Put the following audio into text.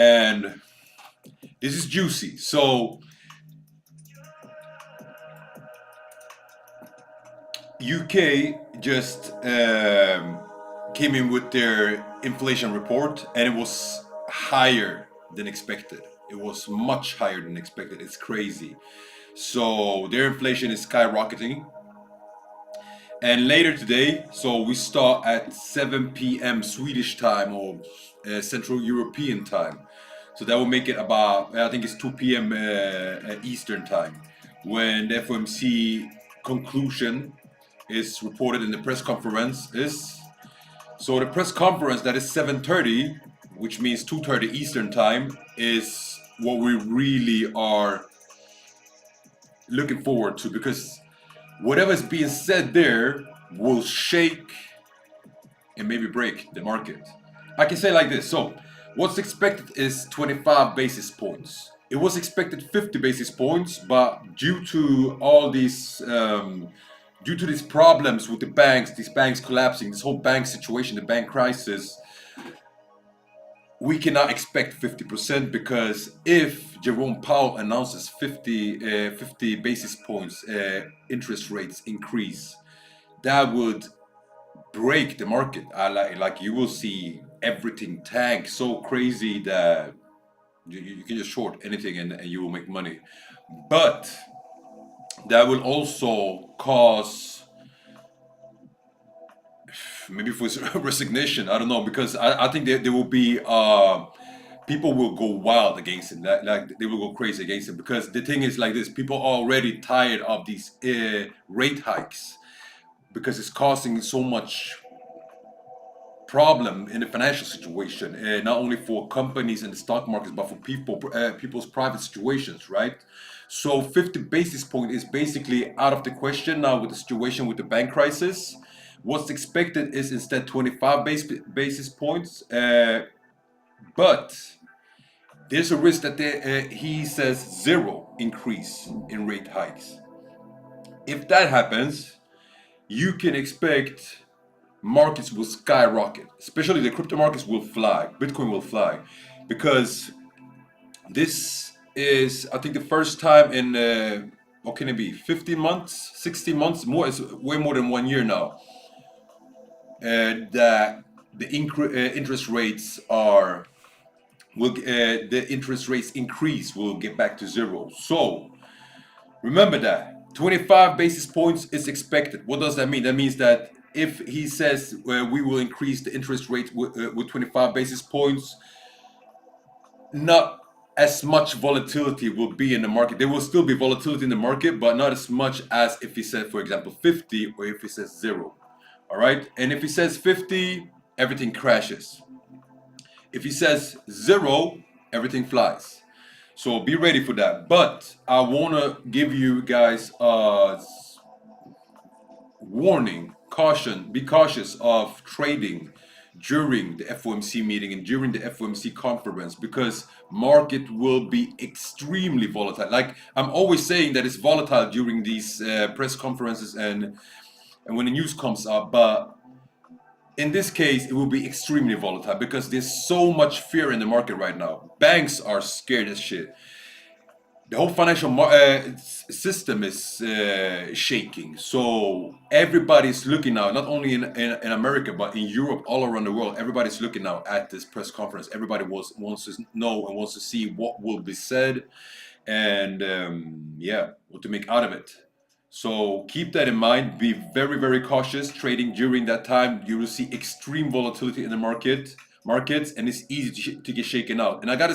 And this is juicy. So UK just came in with their inflation report, and it was higher than expected. It was much higher than expected. It's crazy. So their inflation is skyrocketing. And later today, so we start at 7 p.m. Swedish time, or Central European time. So that will make it about, I think it's 2 p.m. Eastern time, when the FOMC conclusion is reported in the press conference is. So the press conference that is 7:30, which means 2:30 Eastern time, is what we really are looking forward to, because whatever's being said there will shake and maybe break the market. I can say like this. So what's expected is 25 basis points. It was expected 50 basis points, but due to all these due to these problems with the banks, these banks collapsing, this whole bank situation, the bank crisis, we cannot expect 50%, because if Jerome Powell announces 50 basis points interest rates increase, that would break the market. Like you will see everything tank so crazy that you can just short anything and you will make money. But that will also cause maybe for resignation. I don't know, because I think there will be people will go wild against him. Like they will go crazy against him, because the thing is like this: people are already tired of these rate hikes, because it's causing so much problem in the financial situation, not only for companies and the stock markets, but for people's private situations, right? So 50 basis point is basically out of the question now with the situation with the bank crisis. What's expected is instead 25 basis points, but there's a risk that he says zero increase in rate hikes. If that happens, you can expect markets will skyrocket, especially the crypto markets will fly, Bitcoin will fly, because this is, I think, the first time in what can it be, 15 months, 16 months, more, it's way more than 1 year now, that the interest rates are the interest rates increase will get back to zero. So remember that 25 basis points is expected. What does that mean? That means that if he says we will increase the interest rate with 25 basis points, not as much volatility will be in the market. There will still be volatility in the market, but not as much as if he said, for example, 50, or if he says zero. All right. And if he says 50, everything crashes. If he says zero, everything flies. So be ready for that. But I want to give you guys a warning, caution, be cautious of trading during the FOMC meeting and during the FOMC conference, because market will be extremely volatile. Like I'm always saying that it's volatile during these press conferences and when the news comes up, but in this case it will be extremely volatile, because there's so much fear in the market right now. Banks are scared as shit. The whole financial system is shaking. So everybody's looking now, not only in America, but in Europe, all around the world. Everybody's looking now at this press conference. Everybody wants to know and wants to see what will be said, and yeah, what to make out of it. So keep that in mind. Be very, very cautious trading during that time. You will see extreme volatility in the markets, and it's easy to get shaken out. And I gotta